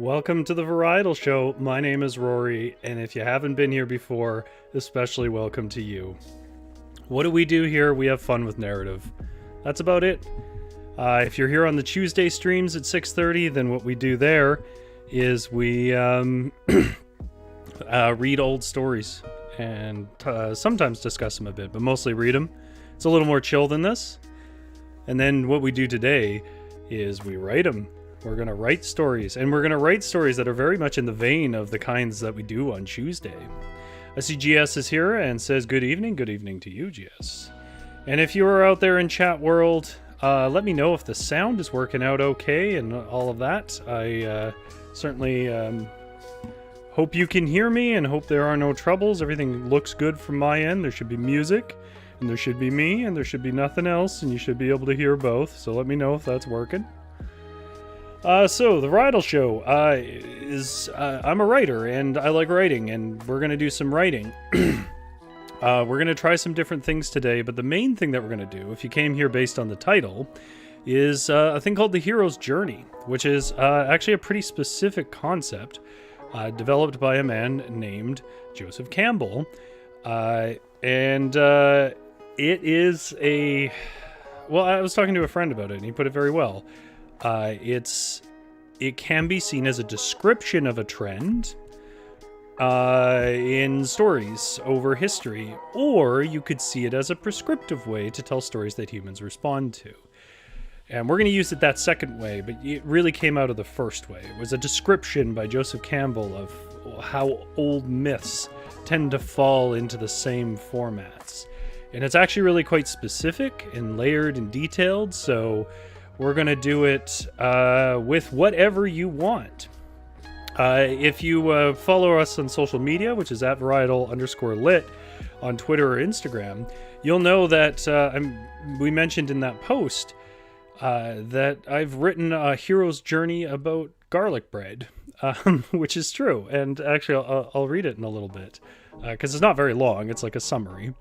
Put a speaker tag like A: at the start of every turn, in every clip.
A: Welcome to the Varietal Show. My name is Rory, and if you haven't been here before, especially welcome to you. What do we do here? We have fun with narrative. That's about it. If you're here on the Tuesday streams at 6:30, then what we do there is we read old stories and sometimes discuss them a bit, but mostly read them. It's a little more chill than this. And then what we do today is we write them. We're going to write stories, and we're going to write stories that are very much in the vein of the kinds that we do on Tuesday. I see GS is here and says good evening. Good evening to you, GS. And if you are out there in chat world, let me know if the sound is working out okay and all of that. I certainly hope you can hear me and hope there are no troubles. Everything looks good from my end. There should be music, and there should be me, and there should be nothing else, and you should be able to hear both. So let me know if that's working. So the Varietal Show is I'm a writer and I like writing, and we're gonna do some writing. We're gonna try some different things today, but the main thing that we're gonna do, if you came here based on the title, is a thing called the hero's journey, which is actually a pretty specific concept developed by a man named Joseph Campbell, and it is a well, I was talking to a friend about it, and he put it very well. It can be seen as a description of a trend in stories over history, or you could see it as a prescriptive way to tell stories that humans respond to. And we're going to use it that second way, but it really came out of the first way. It was a description by Joseph Campbell of how old myths tend to fall into the same formats. And it's actually really quite specific and layered and detailed, so we're going to do it with whatever you want. If you follow us on social media, which is at varietal_lit on Twitter or Instagram, you'll know that we mentioned in that post that I've written a hero's journey about garlic bread, which is true. And actually, I'll read it in a little bit because it's not very long. It's like a summary.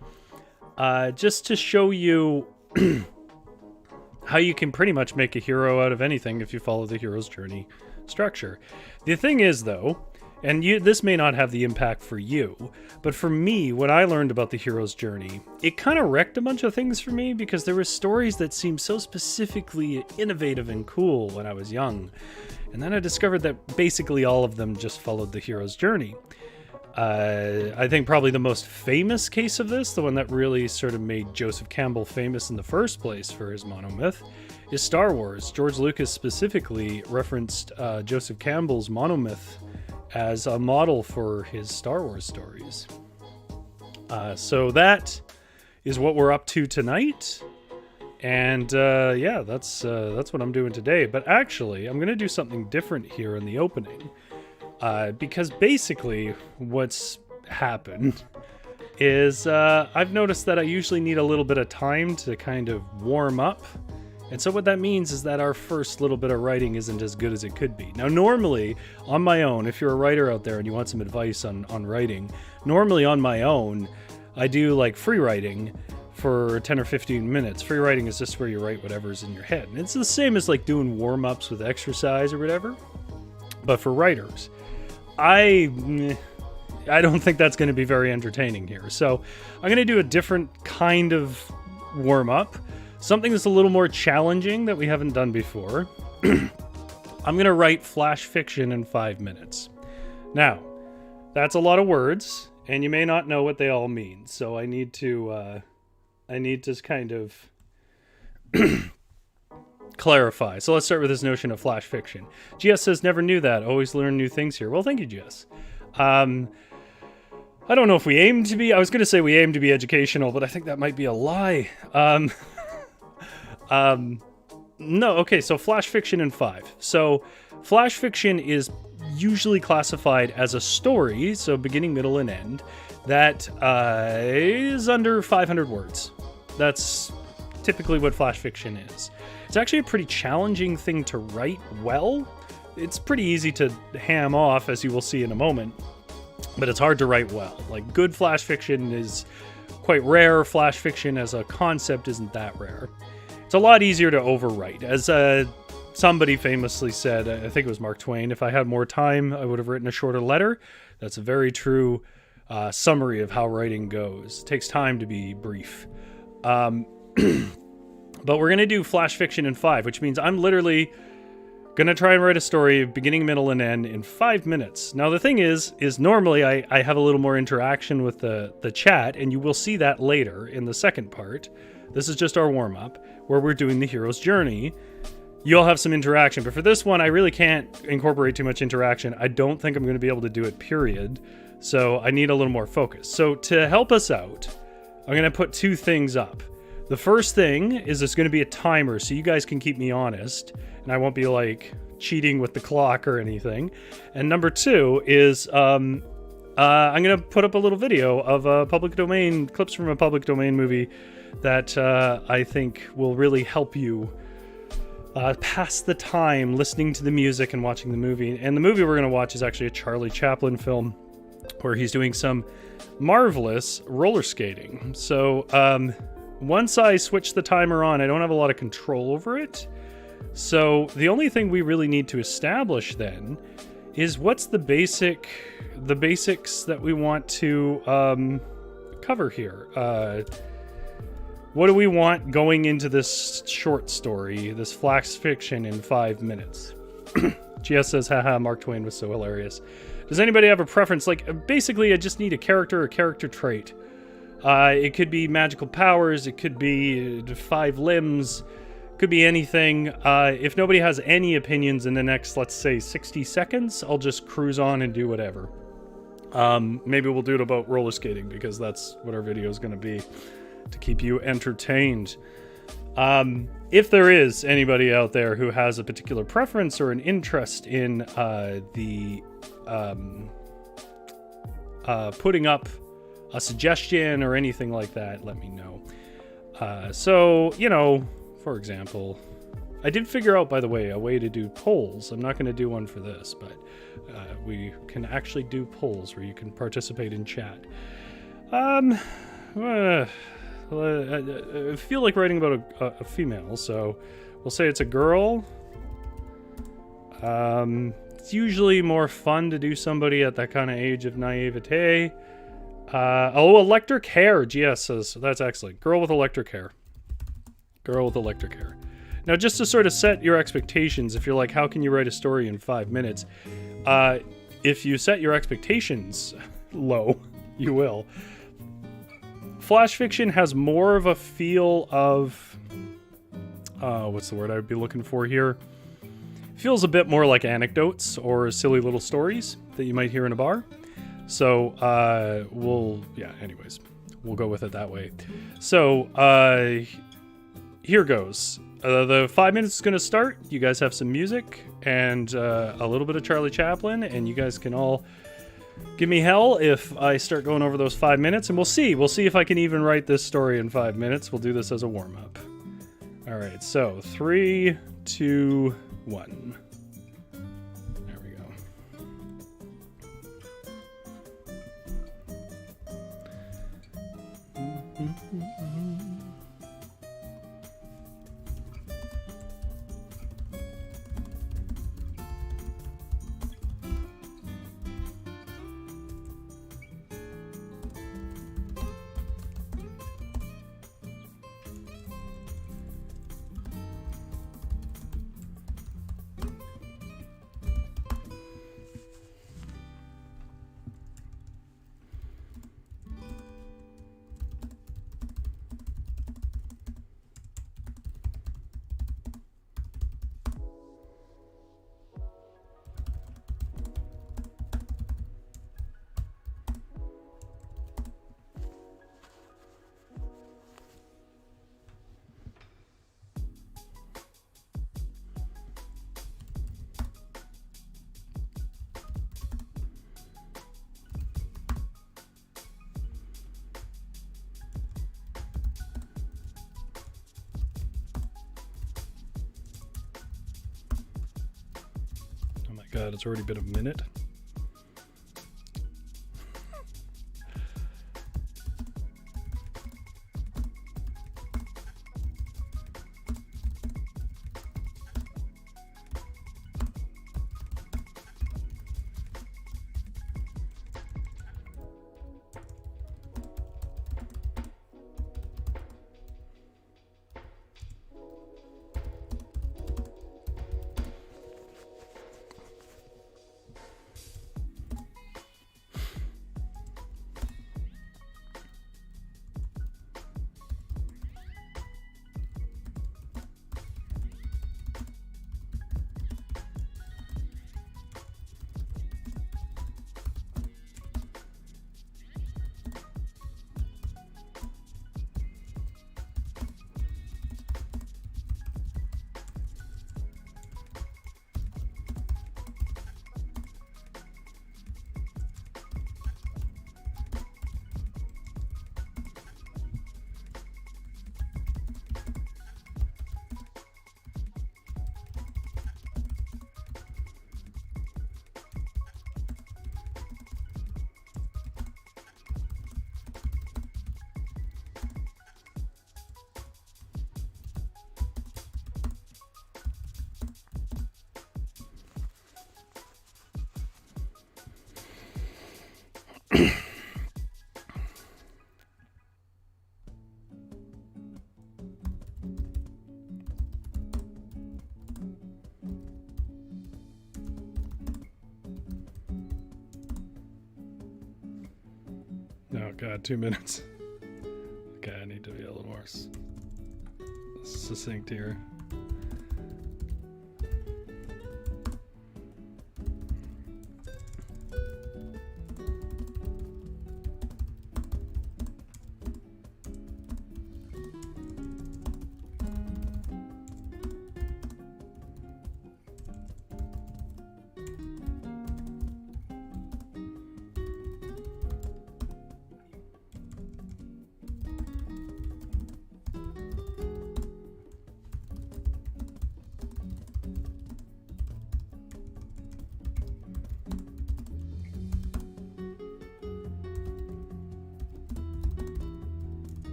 A: Just to show you how you can pretty much make a hero out of anything if you follow the hero's journey structure. The thing is, though, and this may not have the impact for you, but for me, when I learned about the hero's journey, it kind of wrecked a bunch of things for me because there were stories that seemed so specifically innovative and cool when I was young. And then I discovered that basically all of them just followed the hero's journey. I think probably the most famous case of this, the one that really sort of made Joseph Campbell famous in the first place for his monomyth, is Star Wars. George Lucas specifically referenced Joseph Campbell's monomyth as a model for his Star Wars stories. So that is what we're up to tonight. And yeah, that's what I'm doing today. But actually, I'm going to do something different here in the opening. Because basically what's happened is I've noticed that I usually need a little bit of time to kind of warm up. And so what that means is that our first little bit of writing isn't as good as it could be. Now, normally, on my own, if you're a writer out there and you want some advice on writing, normally on my own, I do like free writing for 10 or 15 minutes. Free writing is just where you write whatever's in your head. And it's the same as like doing warm-ups with exercise or whatever, but for writers. I don't think that's going to be very entertaining here. So I'm going to do a different kind of warm-up. Something that's a little more challenging that we haven't done before. I'm going to write flash fiction in 5 minutes. Now, that's a lot of words, and you may not know what they all mean. So I need to kind of clarify. So let's start with this notion of flash fiction. GS says, never knew that. Always learn new things here. Well, thank you, GS. I don't know if we aim to be. I was going to say we aim to be educational, but I think that might be a lie. No, okay, so flash fiction in 5. So flash fiction is usually classified as a story, so beginning, middle, and end, that is under 500 words. That's typically what flash fiction is. It's actually a pretty challenging thing to write well. It's pretty easy to ham off, as you will see in a moment, but it's hard to write well. Like, good flash fiction is quite rare. Flash fiction as a concept isn't that rare. It's a lot easier to overwrite. As somebody famously said, I think it was Mark Twain, if I had more time, I would have written a shorter letter. That's a very true summary of how writing goes. It takes time to be brief. But we're going to do flash fiction in 5, which means I'm literally going to try and write a story beginning, middle, and end in 5 minutes. Now, the thing is normally I have a little more interaction with the chat, and you will see that later in the second part. This is just our warm-up, where we're doing the hero's journey. You'll have some interaction, but for this one, I really can't incorporate too much interaction. I don't think I'm going to be able to do it, period. So I need a little more focus. So to help us out, I'm going to put 2 things up. The first thing is there's going to be a timer, so you guys can keep me honest, and I won't be like cheating with the clock or anything. And number 2 is I'm going to put up a little video of a public domain, clips from a public domain movie that I think will really help you pass the time listening to the music and watching the movie. And the movie we're going to watch is actually a Charlie Chaplin film where he's doing some marvelous roller skating. So once I switch the timer on, I don't have a lot of control over it. So the only thing we really need to establish then is what's the basics that we want to cover here. What do we want going into this short story, this flash fiction in 5 minutes? GS says, haha, Mark Twain was so hilarious. Does anybody have a preference? Like, basically, I just need a character or character trait. It could be magical powers, it could be 5 limbs, could be anything. If nobody has any opinions in the next, let's say, 60 seconds, I'll just cruise on and do whatever. Maybe we'll do it about roller skating, because that's what our video is going to be, to keep you entertained. If there is anybody out there who has a particular preference or an interest in putting up a suggestion or anything like that, let me know. So, you know, for example, I did figure out, by the way, a way to do polls. I'm not going to do one for this, but we can actually do polls where you can participate in chat. I feel like writing about a female, so we'll say it's a girl. It's usually more fun to do somebody at that kind of age of naivete. Electric hair, GS says. That's excellent. Girl with electric hair. Girl with electric hair. Now, just to sort of set your expectations, if you're like, how can you write a story in 5 minutes? If you set your expectations low, you will. Flash fiction has more of a feel of... what's the word I would be looking for here? Feels a bit more like anecdotes or silly little stories that you might hear in a bar. So, anyways, we'll go with it that way. So, here goes. The 5 minutes is going to start. You guys have some music and a little bit of Charlie Chaplin, and you guys can all give me hell if I start going over those 5 minutes, and we'll see. We'll see if I can even write this story in 5 minutes. We'll do this as a warm-up. All right, so 3, 2, 1. There we go. God, it's already been a minute. Oh god, 2 minutes. Okay, I need to be a little more succinct here.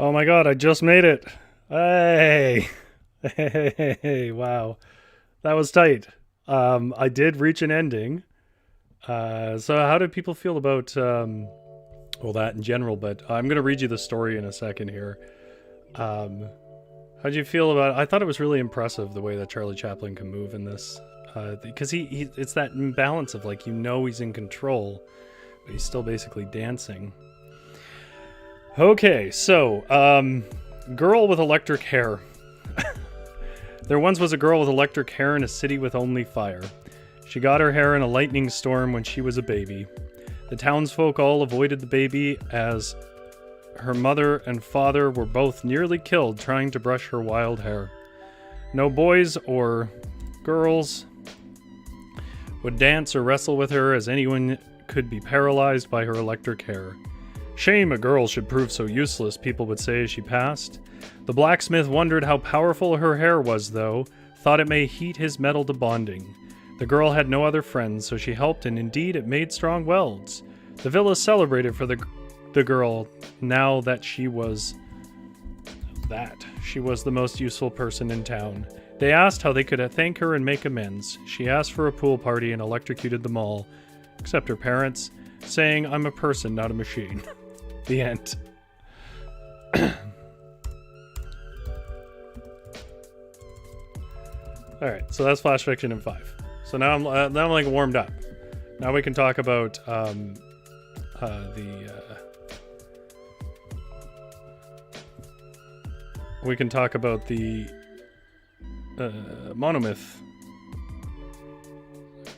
A: Oh my god, I just made it. Hey. Hey, wow. That was tight. I did reach an ending. So how did people feel about, well, that in general, but I'm going to read you the story in a second here. How'd you feel about it? I thought it was really impressive the way that Charlie Chaplin can move in this. Because it's that imbalance of, like, he's in control, but he's still basically dancing. Okay, so, girl with electric hair. There once was a girl with electric hair in a city with only fire. She got her hair in a lightning storm when she was a baby. The townsfolk all avoided the baby as her mother and father were both nearly killed trying to brush her wild hair. No boys or girls would dance or wrestle with her, as anyone could be paralyzed by her electric hair. Shame a girl should prove so useless, people would say as she passed. The blacksmith wondered how powerful her hair was, though, thought it may heat his metal to bonding. The girl had no other friends, so she helped, and indeed it made strong welds. The villa celebrated for the girl now that she was the most useful person in town. They asked how they could thank her and make amends. She asked for a pool party and electrocuted them all, except her parents, saying, "I'm a person, not a machine." The end. All right, so that's Flash Fiction in 5. So now I'm like warmed up. Now we can talk about we can talk about the monomyth.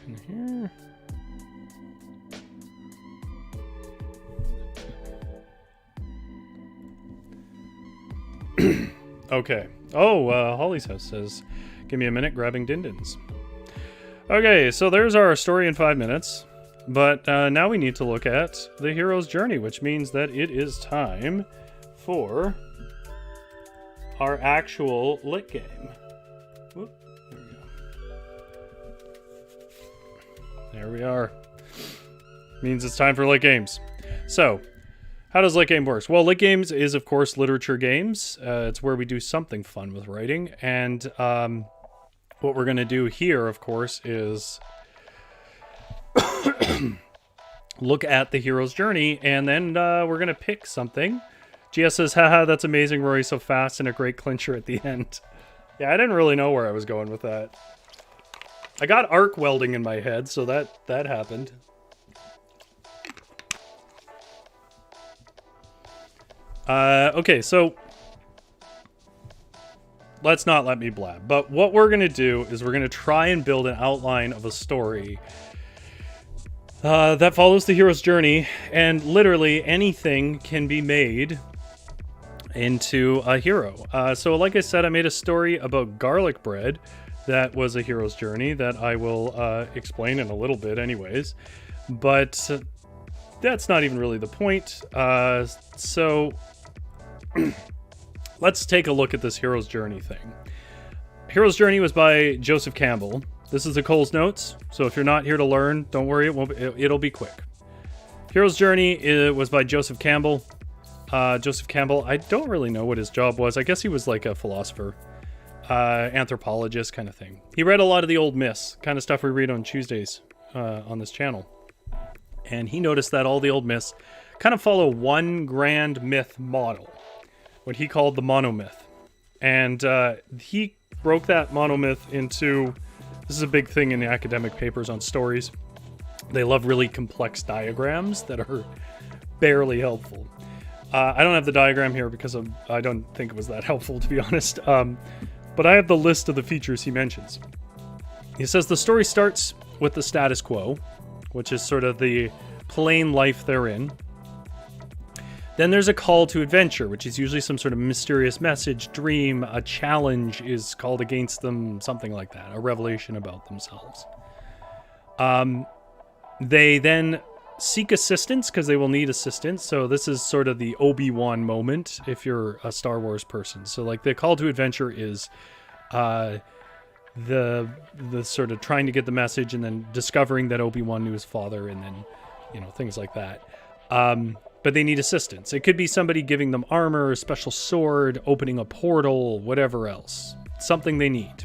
A: In here. Okay. Oh, Holly's House says, "Give me a minute, grabbing Dindins." Okay, so there's our story in 5 minutes. But now we need to look at the hero's journey, which means that it is time for our actual lit game. Whoop, there we go. There we are. Means it's time for lit games. So, how does lit game work? Well, lit games is, of course, literature games. It's where we do something fun with writing. And what we're going to do here, of course, is look at the hero's journey. And then we're going to pick something GS says, haha, that's amazing, Rory, so fast and a great clincher at the end. Yeah, I didn't really know where I was going with that. I got arc welding in my head, so that happened. Okay, so let's not let me blab. But what we're going to do is we're going to try and build an outline of a story that follows the hero's journey, and literally anything can be made into a hero. So like I said, I made a story about garlic bread that was a hero's journey that I will explain in a little bit anyways. But that's not even really the point. So let's take a look at this hero's journey thing. Hero's Journey was by Joseph Campbell. This is the Cole's Notes, so if you're not here to learn, don't worry, it'll be quick. Hero's Journey was by Joseph Campbell. Joseph Campbell, I don't really know what his job was. I guess he was like a philosopher, anthropologist kind of thing. He read a lot of the old myths, kind of stuff we read on Tuesdays on this channel. And he noticed that all the old myths kind of follow one grand myth model, what he called the monomyth. And he broke that monomyth into, this is a big thing in the academic papers on stories. They love really complex diagrams that are barely helpful. I don't have the diagram here because I don't think it was that helpful, to be honest. But I have the list of the features he mentions. He says the story starts with the status quo, which is sort of the plain life they're in. Then there's a call to adventure, which is usually some sort of mysterious message, dream, a challenge is called against them, something like that, a revelation about themselves. They then seek assistance because they will need assistance. So this is sort of the Obi-Wan moment if you're a Star Wars person. So like the call to adventure is the sort of trying to get the message and then discovering that Obi-Wan knew his father and then, things like that. But they need assistance. It could be somebody giving them armor, a special sword, opening a portal, whatever else. Something they need.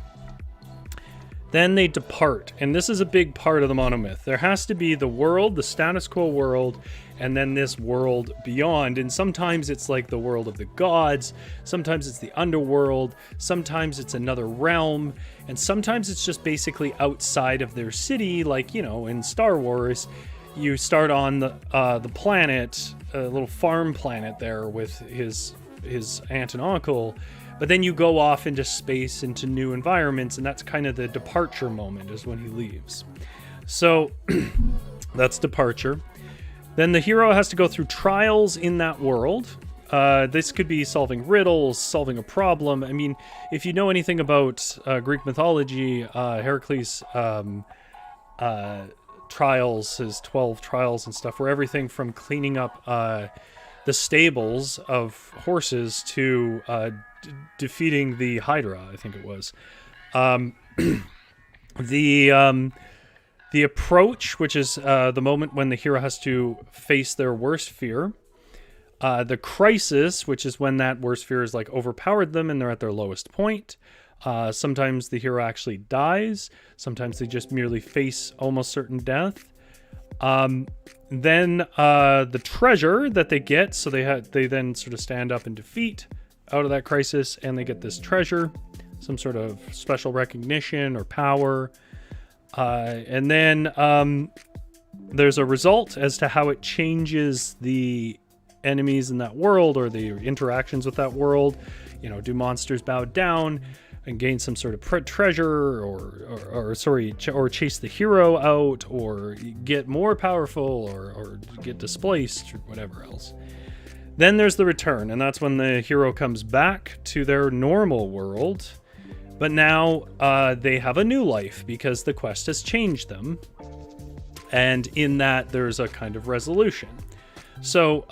A: Then they depart. And this is a big part of the monomyth. There has to be the world, the status quo world, and then this world beyond. And sometimes it's like the world of the gods. Sometimes it's the underworld. Sometimes it's another realm. And sometimes it's just basically outside of their city, like, in Star Wars. You start on the planet, a little farm planet there with his aunt and uncle, but then you go off into space, into new environments, and that's kind of the departure moment is when he leaves. So that's departure. Then the hero has to go through trials in that world. This could be solving riddles, solving a problem. I mean, if you know anything about Greek mythology, Heracles' trials, his 12 trials and stuff, were everything from cleaning up the stables of horses to defeating the Hydra, I think it was. The approach, which is the moment when the hero has to face their worst fear. The crisis, which is when that worst fear is like overpowered them and they're at their lowest point. Sometimes the hero actually dies. Sometimes they just merely face almost certain death. Then the treasure that they get, so they then sort of stand up and defeat out of that crisis, and they get this treasure, some sort of special recognition or power. And then there's a result as to how it changes the enemies in that world or the interactions with that world. Do monsters bow down and gain some sort of treasure or chase the hero out or get more powerful or get displaced or whatever else. Then there's the return, and that's when the hero comes back to their normal world, but now they have a new life because the quest has changed them, and in that there's a kind of resolution. So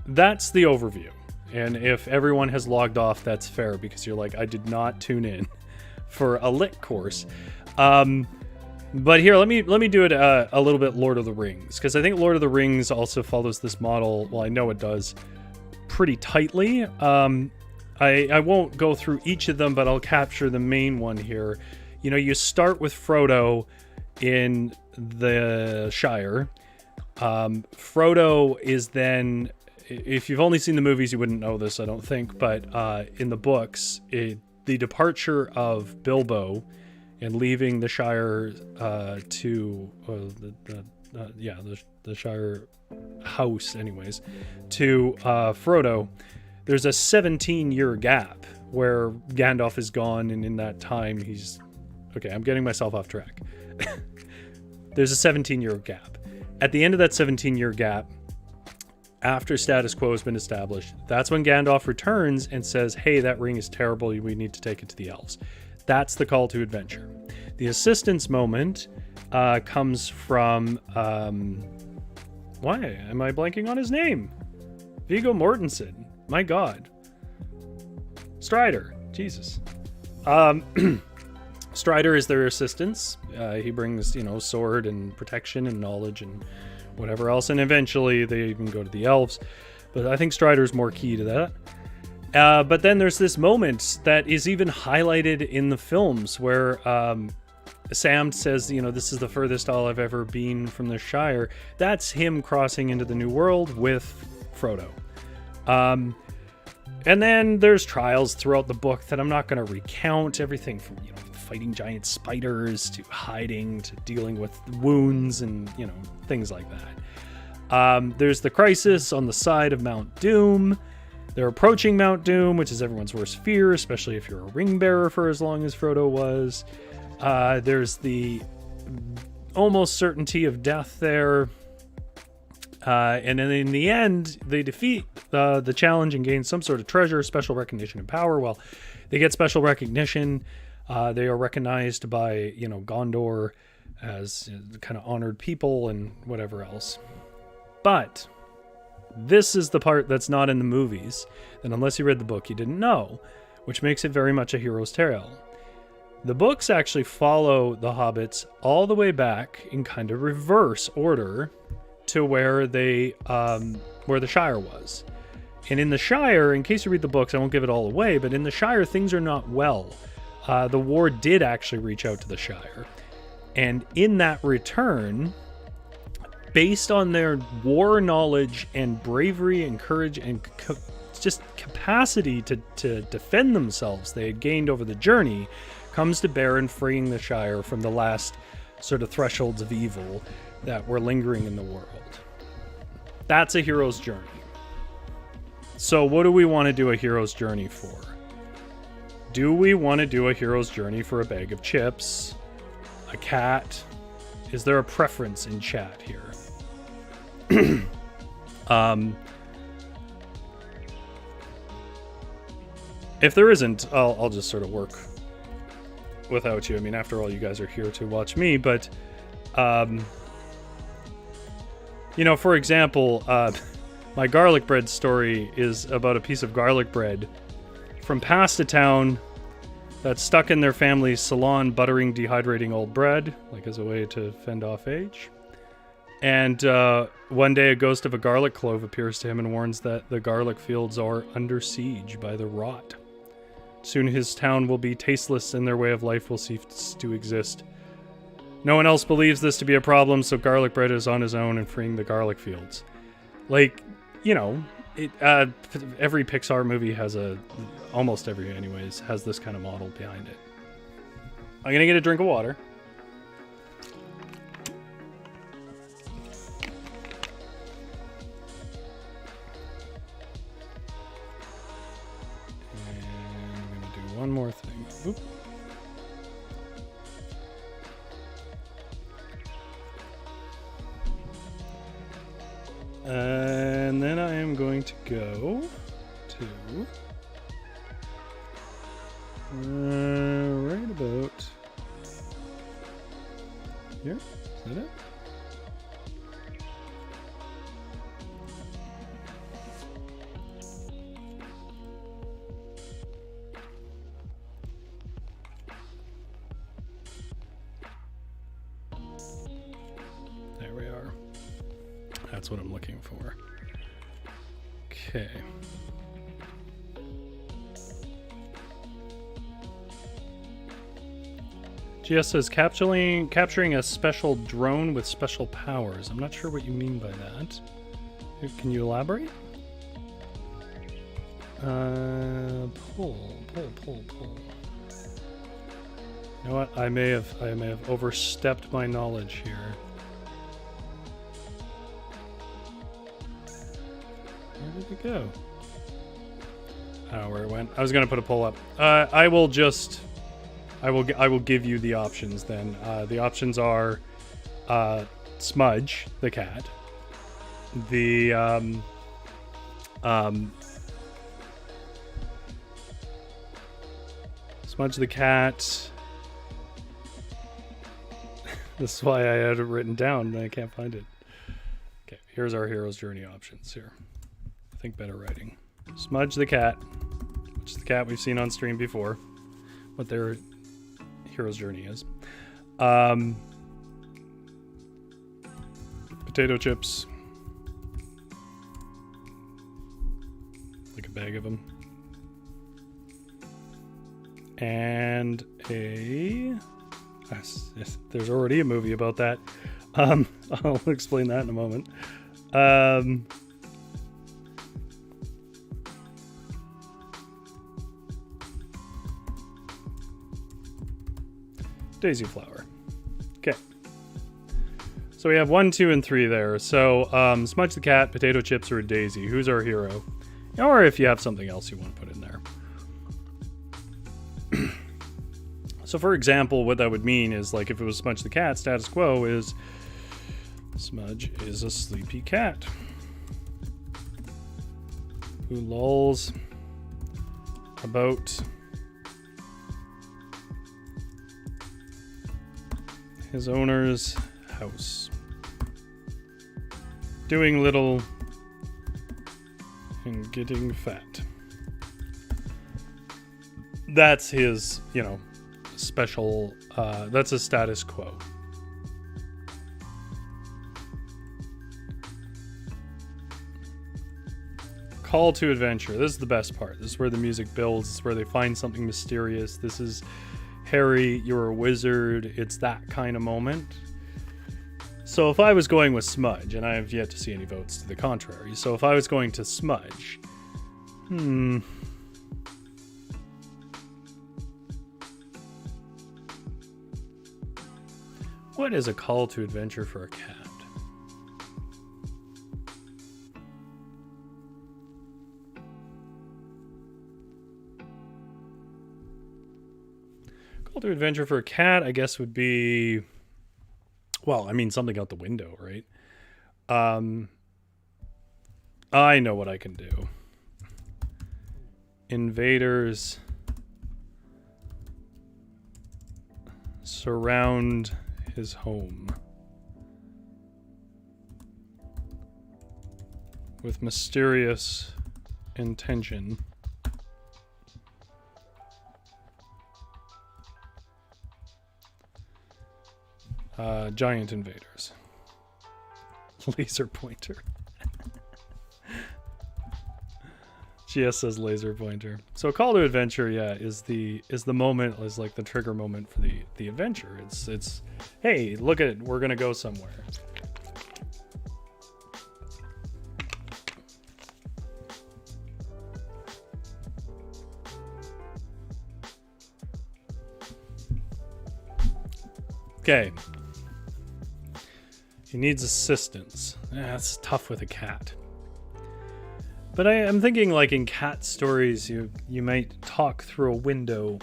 A: that's the overview. And if everyone has logged off, that's fair because you're like, I did not tune in for a lit course. But here, let me do it a little bit Lord of the Rings, because I think Lord of the Rings also follows this model. Well, I know it does pretty tightly. I won't go through each of them, but I'll capture the main one here. You start with Frodo in the Shire. Frodo is then if you've only seen the movies, you wouldn't know this, I don't think. But in the books, the departure of Bilbo and leaving the Shire to the Shire house, anyways, to Frodo, there's a 17-year gap where Gandalf is gone, and in that time he's... Okay, I'm getting myself off track. There's a 17-year gap. At the end of that 17-year gap, after status quo has been established, that's when Gandalf returns and says, hey, that ring is terrible, we need to take it to the elves. That's the call to adventure. The assistance moment comes from... why am I blanking on his name? Viggo Mortensen. My God. Strider. Jesus. Strider is their assistants. He brings, sword and protection and knowledge and whatever else. And eventually they even go to the elves. But I think Strider's more key to that. But then there's this moment that is even highlighted in the films where Sam says, this is the furthest I'll have ever been from the Shire. That's him crossing into the New World with Frodo. And then there's trials throughout the book that I'm not going to recount. Everything from, fighting giant spiders to hiding to dealing with wounds and, things like that. There's the crisis on the side of Mount Doom. They're approaching Mount Doom, which is everyone's worst fear, especially if you're a ring bearer for as long as Frodo was. There's the almost certainty of death there. And then in the end, they defeat the challenge and gain some sort of treasure, special recognition, and power. Well, they get special recognition. They are recognized by, Gondor as kind of honored people and whatever else. But this is the part that's not in the movies, and unless you read the book, you didn't know, which makes it very much a hero's tale. The books actually follow the hobbits all the way back in kind of reverse order to where where the Shire was. And in the Shire, in case you read the books, I won't give it all away, but in the Shire, things are not well. The war did actually reach out to the Shire. And in that return, based on their war knowledge and bravery and courage and just capacity to defend themselves they had gained over the journey, comes to bear in freeing the Shire from the last sort of thresholds of evil that were lingering in the world. That's a hero's journey. So what do we want to do a hero's journey for? Do we want to do a hero's journey for a bag of chips? A cat? Is there a preference in chat here? If there isn't, I'll just sort of work without you. I mean, after all, you guys are here to watch me, but for example, my garlic bread story is about a piece of garlic bread from past a town that's stuck in their family's salon buttering dehydrating old bread, like as a way to fend off age. And one day a ghost of a garlic clove appears to him and warns that the garlic fields are under siege by the rot. Soon his town will be tasteless and their way of life will cease to exist. No one else believes this to be a problem, so garlic bread is on his own and freeing the garlic fields. Like, every Pixar movie almost every anyways, has this kind of model behind it. I'm gonna get a drink of water. And I'm gonna do one more thing. Oop. And then I am going to go to right about here. Is that it? There we are. That's what I'm looking for. Okay. GS says capturing a special drone with special powers. I'm not sure what you mean by that. Can you elaborate? Pull. You know what? I may have overstepped my knowledge here. Where did it go? I don't know where it went. I was gonna put a poll up. I will give you the options then. The options are Smudge the cat, the Smudge the cat. This is why I had it written down and I can't find it. Okay, here's our hero's journey options here. I think better writing. Smudge the cat, which is the cat we've seen on stream before, what their hero's journey is. Potato chips. Like a bag of them. And there's already a movie about that. I'll explain that in a moment. Daisy flower. Okay. So we have 1, 2, and 3 there. So Smudge the cat, potato chips, or a daisy. Who's our hero? Or if you have something else you want to put in there. So for example, what that would mean is, like, if it was Smudge the cat, status quo is Smudge is a sleepy cat who lolls about his owner's house, doing little and getting fat. That's his, special, that's a status quo. Call to adventure. This is the best part. This is where the music builds. This is where they find something mysterious. This is, Harry, you're a wizard. It's that kind of moment. So if I was going with Smudge, and I have yet to see any votes to the contrary, so if I was going to Smudge, what is a call to adventure for a cat? Call to adventure for a cat, I guess, would be, well, I mean, something out the window, right? I know what I can do. Invaders surround his home with mysterious intention. Giant invaders. Laser pointer. GS says laser pointer. So a call to adventure, yeah, is the moment, is like the trigger moment for the adventure. It's hey, look at it, we're gonna go somewhere. Okay. He needs assistance. That's tough with a cat. But I'm thinking, like, in cat stories, you might talk through a window.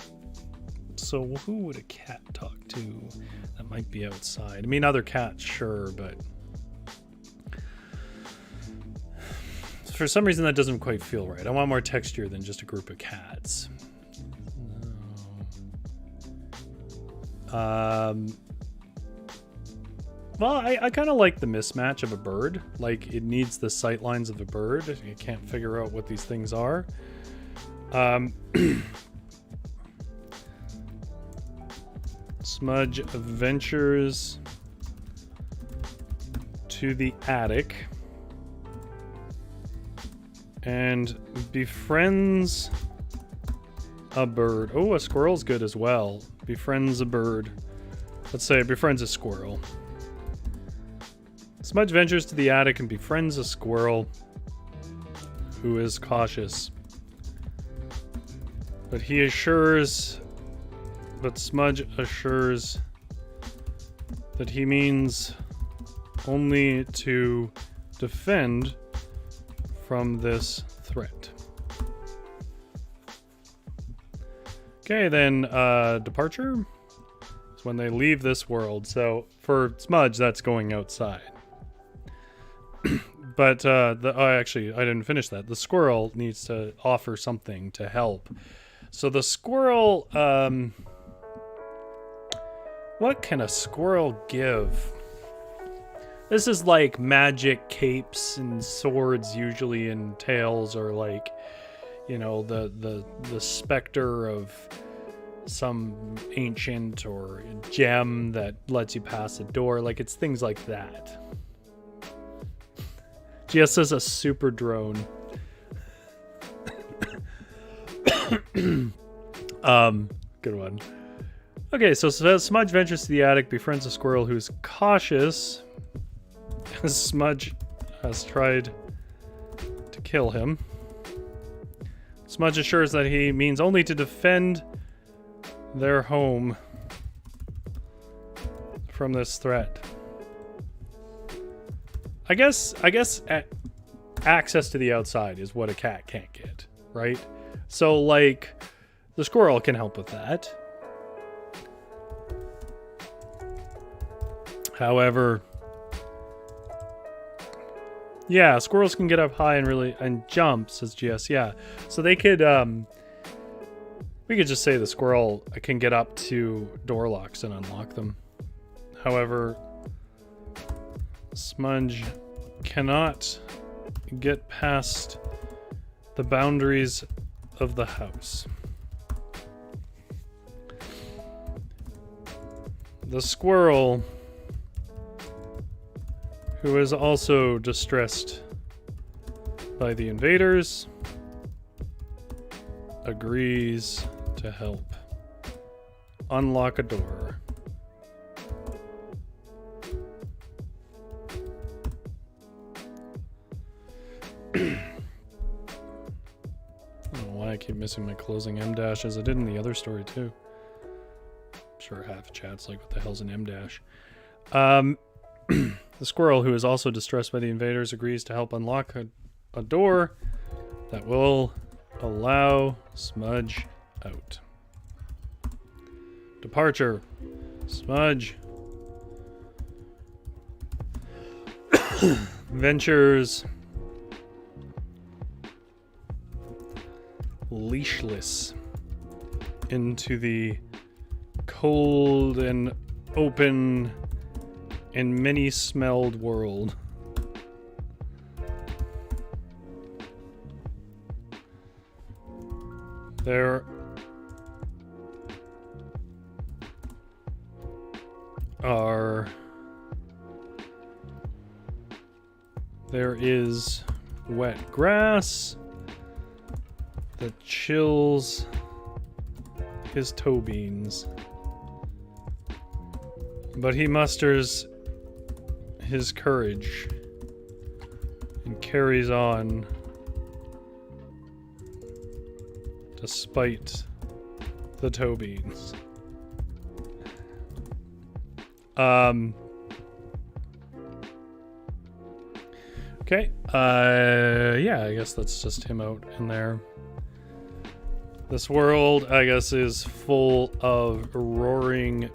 A: So who would a cat talk to that might be outside? I mean, other cats, sure, but for some reason that doesn't quite feel right. I want more texture than just a group of cats. Well, I kind of like the mismatch of a bird. Like, it needs the sight lines of a bird. You can't figure out what these things are. Smudge ventures to the attic and befriends a bird. Oh, a squirrel's good as well. Befriends a bird. Let's say it befriends a squirrel. Smudge ventures to the attic and befriends a squirrel who is cautious But Smudge assures that he means only to defend from this threat. Okay, then departure is when they leave this world. So for Smudge, that's going outside. But actually, I didn't finish that. The squirrel needs to offer something to help. So the squirrel, what can a squirrel give? This is like magic capes and swords usually in tales, or like, you know, the specter of some ancient or gem that lets you pass a door. Like, it's things like that. GS says a super drone. Good one. Okay, so Smudge ventures to the attic, befriends a squirrel who's cautious. Smudge has tried to kill him. Smudge assures that he means only to defend their home from this threat. I guess access to the outside is what a cat can't get, right? So, like, the squirrel can help with that. However, yeah, squirrels can get up high and jump, says GS. Yeah, so they could we could just say the squirrel can get up to door locks and unlock them. However, Smudge cannot get past the boundaries of the house. The squirrel, who is also distressed by the invaders, agrees to help unlock a door. I don't know why I keep missing my closing M dash, as I did in the other story too. I'm sure half chat's like, what the hell's an M dash? The squirrel, who is also distressed by the invaders, agrees to help unlock a door that will allow Smudge out. Departure. Smudge ventures leashless into the cold and open and many-smelled world. There is wet grass that chills his toe beans, but he musters his courage and carries on despite the toe beans. Okay. Yeah, I guess that's just him out in there. This world, I guess, is full of roaring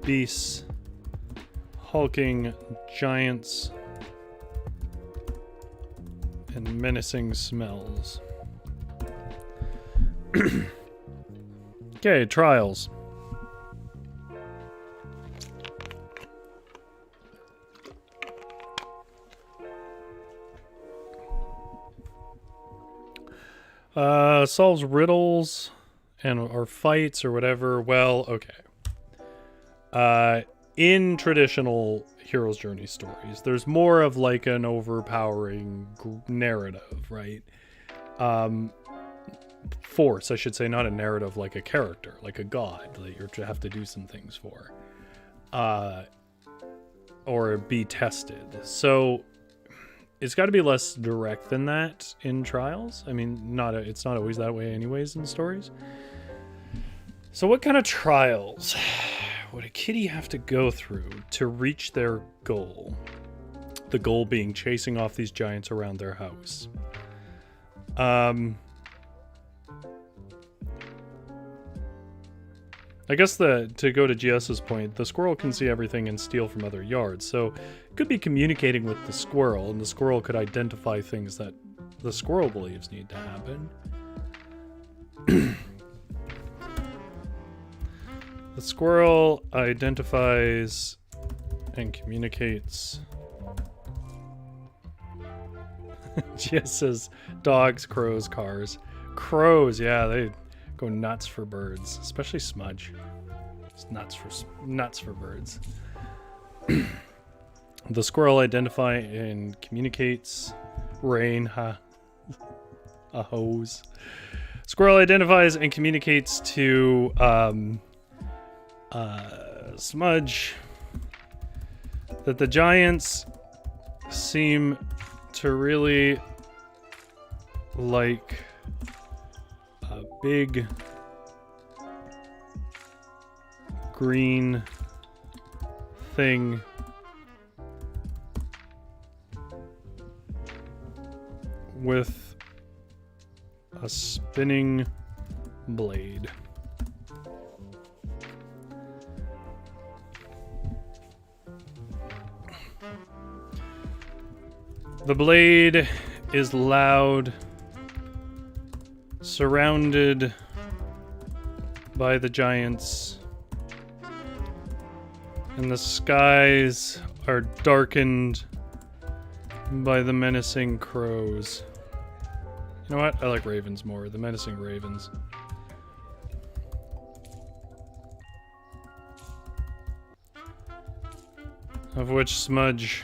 A: beasts, hulking giants, and menacing smells. Okay, trials. Solves riddles or fights or whatever. Well, okay. In traditional hero's journey stories, there's more of like an overpowering narrative, right? Force, I should say, not a narrative, like a character, like a god that you have to do some things for, or be tested. So it's got to be less direct than that in Trials. I mean, it's not always that way anyways in stories. So what kind of trials would a kitty have to go through to reach their goal? The goal being chasing off these giants around their house. I guess to go to GS's point, the squirrel can see everything and steal from other yards, so it could be communicating with the squirrel, and the squirrel could identify things that the squirrel believes need to happen. The squirrel identifies and communicates. GS says dogs, crows, cars. Crows, yeah, they go nuts for birds, especially Smudge. It's nuts for birds. The squirrel identifies and communicates. Rain, a hose. Squirrel identifies and communicates to Smudge that the giants seem to really like a big green thing with a spinning blade. The blade is loud, surrounded by the giants, and the skies are darkened by the menacing crows. You know what? I like ravens more. The menacing ravens. Of which Smudge